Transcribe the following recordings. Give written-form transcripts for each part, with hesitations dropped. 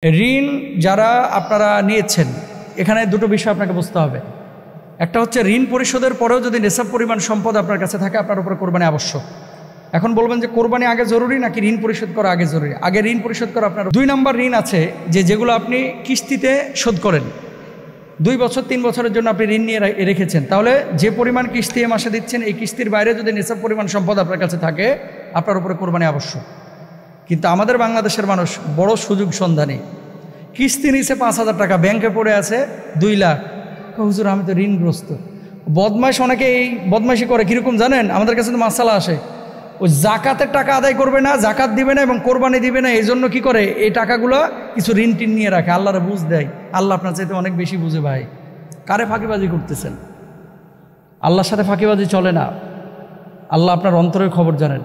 ঋণ যারা আপনারা নিয়েছেন, এখানে দুটো বিষয় আপনাকে বুঝতে হবে। একটা হচ্ছে ঋণ পরিশোধের পরেও যদি নেশাব পরিমাণ সম্পদ আপনার কাছে থাকে, আপনার উপরে কোরবানি আবশ্যক। এখন বলবেন যে কোরবানি আগে জরুরি নাকি ঋণ পরিশোধ করা আগে জরুরি? আগে ঋণ পরিশোধ করা আপনার। 2 নম্বর ঋণ আছে যেগুলো আপনি কিস্তিতে শোধ করেন, 2 বছর 3 বছরের জন্য আপনি ঋণ নিয়ে রেখেছেন, তাহলে যে পরিমাণ কিস্তি এ মাসে দিচ্ছেন, এই কিস্তির বাইরে যদি নেশাব পরিমাণ সম্পদ আপনার কাছে থাকে, আপনার উপরে কোরবানি আবশ্যক। কিন্তু আমাদের বাংলাদেশের মানুষ বড় সুযোগ সন্ধানী। কিস্তি নিচে 5,000 টাকা, ব্যাংকে পড়ে আছে 2 লাখ। হুজুর আমি তো ঋণগ্রস্ত। বদমাইশ অনেকে এই বদমাইশি করে, কীরকম জানেন? আমাদের কাছে তো মাসালা আসে, ওই জাকাতের টাকা আদায় করবে না, জাকাত দিবে না এবং কোরবানি দিবে না, এই জন্য কী করে এই টাকাগুলো কিছু ঋণ টিন নিয়ে রাখে, আল্লাহরে বুঝ দেয়। আল্লাহ আপনার চাইতে অনেক বেশি বুঝে ভাই। কারে ফাঁকিবাজি করতেছেন? আল্লাহর সাথে ফাঁকিবাজি চলে না। আল্লাহ আপনার অন্তরের খবর জানেন,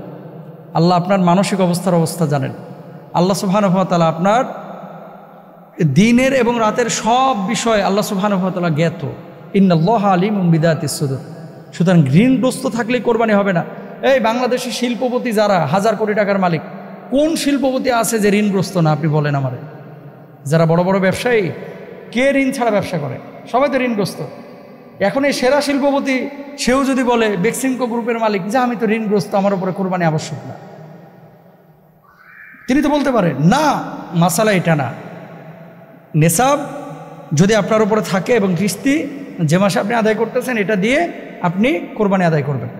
আল্লাহ আপনার মানসিক অবস্থা জানেন। আল্লাহ সুবহানাহু ওয়া তাআলা আপনার দিনের এবং রাতের সব বিষয় আল্লাহ সুবহানাহু ওয়া তাআলা জ্ঞাত। ইন্নাল্লাহা আলিমুম বিযাতিস সুদূর। সুতরাং ঋণগ্রস্ত থাকলেই কোরবানি হবে না। এই বাংলাদেশের শিল্পপতি যারা 1000 কোটি টাকার মালিক, কোন শিল্পপতি আছে যে ঋণগ্রস্ত না? আপনি বলেন আমারে। যারা বড় বড় ব্যবসায়ী, কে ঋণ ছাড়া ব্যবসা করে? সবাই তো ঋণগ্রস্ত। এখন এই সেরা শিল্পপতি সেও যদি বলে, বেক্সিমকো গ্রুপের মালিক, যে আমি তো ঋণগ্রস্ত, আমার উপরে কোরবানি আবশ্যক না, তিনি তো বলতে পারেন না। মাসালা এটা না। নেশাব যদি আপনার উপরে থাকে এবং কিস্তি যে মাসে আপনি আদায় করতেছেন, এটা দিয়ে আপনি কোরবানি আদায় করবেন।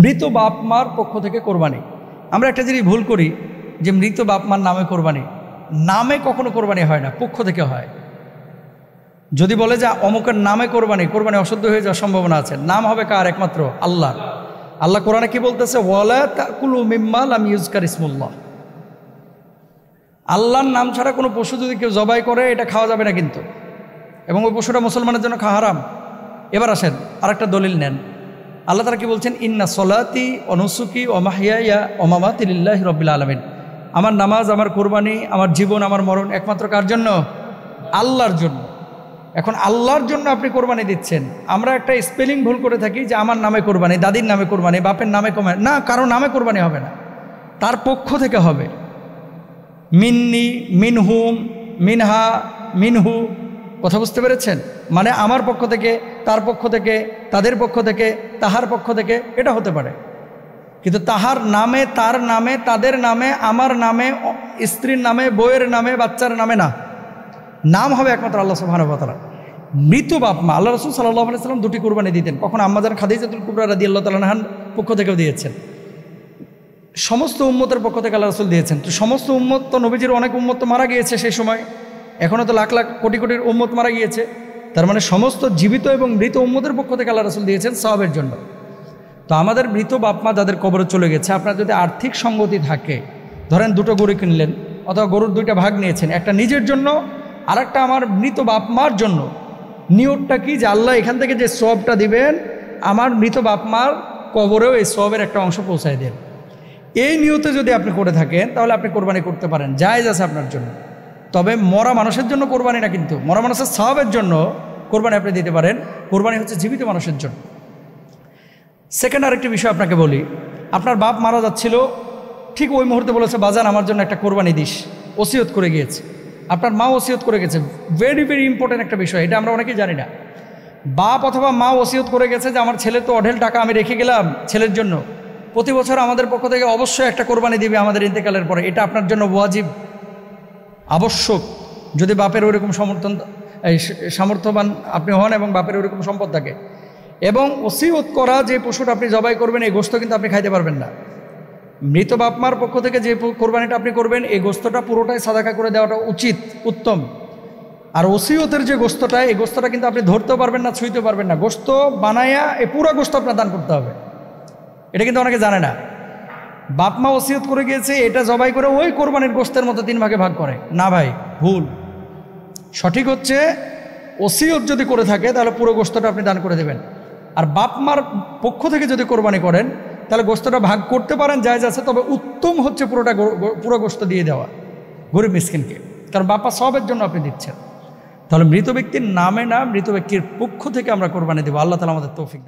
মৃত বাপ মার পক্ষ থেকে কোরবানি। আমরা একটা জিনিস ভুল করি যে মৃত বাপ মার নামে কোরবানি। নামে কখনো কোরবানি হয় না, পক্ষ থেকে হয়। যদি বলে যে অমুকের নামে কোরবানি, কোরবানি অশুদ্ধ হয়ে যাওয়ার সম্ভাবনা আছে। নাম হবে কার? একমাত্র আল্লাহ। আল্লাহ কোরআনে কি বলতেছে? ওয়ালা তাকুলু মিম্মা লাম ইউযকার ইসমুল্লাহ। আল্লাহর নাম ছাড়া কোনো পশু যদি কেউ জবাই করে, এটা খাওয়া যাবে না কিন্তু, এবং ওই পশুটা মুসলমানের জন্য খাওয়া হারাম। এবার আসেন আরেকটা দলিল নেন। আল্লাহ তাআলা কি বলছেন? ইন্না সলাতি ওয়া নুসুকি ওয়া মাহইয়ায়া ওয়া মামাতি লিল্লাহি রাব্বিল আলামিন। আমার নামাজ, আমার কোরবানি, আমার জীবন, আমার মরণ একমাত্র কার জন্য? আল্লাহর জন্য। এখন আল্লাহর জন্য আপনি কোরবানি দিচ্ছেন। আমরা একটা স্পেলিং ভুল করে থাকি যে আমার নামে কোরবানি, দাদির নামে কোরবানি, বাপের নামে কোরবানি। না, কারো নামে কোরবানি হবে না, তার পক্ষ থেকে হবে। মিন্নি, মিনহুম, মিনহা, মিনহু। কথা বুঝতে পেরেছেন? মানে আমার পক্ষ থেকে, তার পক্ষ থেকে, তাদের পক্ষ থেকে, তাহার পক্ষ থেকে, এটা হতে পারে। কিন্তু তাহার নামে, তার নামে, তাদের নামে, আমার নামে, স্ত্রীর নামে, বউয়ের নামে, বাচ্চার নামে না। নাম হবে একমাত্র আল্লাহ সুবহানাহু ওয়া তাআলা। মৃত বাপ মা, আল্লাহ রাসূল সাল্লাল্লাহু আলাইহি ওয়াসাল্লাম 2টি কোরবানি দিতেন। কখন আম্মাজান খাদিজাতুল কুবরা রাদিয়াল্লাহু তাআলা আনহার পক্ষ থেকেও দিয়েছেন, সমস্ত উম্মতের পক্ষ থেকে আল্লাহ রাসূল দিয়েছেন। তো সমস্ত উম্মত তো, নবীজির অনেক উম্মত তো মারা গিয়েছে সেই সময়, এখনও তো লাখ লাখ কোটি কোটির উম্মত মারা গিয়েছে। তার মানে সমস্ত জীবিত এবং মৃত উম্মতের পক্ষ থেকে আল্লাহ রাসূল দিয়েছেন সওয়াবের জন্য। তো আমাদের মৃত বাপ মা যাদের কবরে চলে গেছে, আপনার যদি আর্থিক সঙ্গতি থাকে, ধরেন 2টো গরু কিনলেন, অথবা গরুর 2টা ভাগ নিয়েছেন, একটা নিজের জন্য আর একটা আমার মৃত বাপ মার জন্য। নিয়তটা কি? যে আল্লাহ এখান থেকে যে সওয়াবটা দিবেন, আমার মৃত বাপ মার কবরেও এই সওয়াবের একটা অংশ পৌঁছায় দেন। এই নিয়তে যদি আপনি করে থাকেন, তাহলে আপনি কোরবানি করতে পারেন, জায়েজ আছে আপনার জন্য। তবে মরা মানুষের জন্য কোরবানি না, কিন্তু মরা মানুষের সওয়াবের জন্য কোরবানি আপনি দিতে পারেন। কোরবানি হচ্ছে জীবিত মানুষের জন্য। সেকেন্ড আরেকটি বিষয় আপনাকে বলি। আপনার বাপ মারা যাচ্ছিল, ঠিক ওই মুহূর্তে বলেছে, বাজান আমার জন্য একটা কোরবানি দিস, ওসিয়ত করে গিয়েছে। আপনার মা ওসিয়ত করে গেছে। ভেরি ভেরি ইম্পর্টেন্ট একটা বিষয়, এটা আমরা অনেকেই জানি না। বাপ অথবা মা ওসিয়ত করে গেছে যে আমার ছেলে তো অঢেল টাকা আমি রেখে গেলাম ছেলের জন্য, প্রতি বছর আমাদের পক্ষ থেকে অবশ্যই একটা কোরবানি দিবে আমাদের ইন্তেকালের পরে। এটা আপনার জন্য ওয়াজিব, আবশ্যক, যদি বাপের ওইরকম সামর্থ্যবান আপনি হন এবং বাপের ওইরকম সম্পদ থাকে। এবং ওসিয়ত করা যে পশুটা আপনি জবাই করবেন, এই গোশত কিন্তু আপনি খাইতে পারবেন না। মৃত বাপ মার পক্ষ থেকে যে কোরবানিটা আপনি করবেন, এই গোশতটা পুরোটাই সাদাকা করে দেওয়াটা উচিত, উত্তম। আর ওসিয়তের যে গোশতটা, এই গোশতটা কিন্তু আপনি ধরতেও পারবেন না, ছুঁইতে পারবেন না। গোশত বানায়া এই পুরো গোশত আপনার দান করতে হবে। এটা কিন্তু অনেকে জানে না। বাপ মা ওসিয়ত করে গিয়েছে, এটা জবাই করে ওই কোরবানির গোশতের মতো 3 ভাগে ভাগ করে না। ভাই ভুল। সঠিক হচ্ছে ওসিয়ত যদি করে থাকে, তাহলে পুরো গোশতটা আপনি দান করে দেবেন। আর বাপ মার পক্ষ থেকে যদি কোরবানি করেন, তাহলে গোশতটা ভাগ করতে পারেন, জায়েজ আছে। তবে উত্তম হচ্ছে পুরো গোশত দিয়ে দেওয়া গরিব মিসকিনকে, কারণ বাপা সওয়াবের জন্য আপনি দিচ্ছেন। তাহলে মৃত ব্যক্তির নামে না, মৃত ব্যক্তির পক্ষ থেকে আমরা কোরবানি দেবো। আল্লাহ তাআলা আমাদের তৌফিক দান।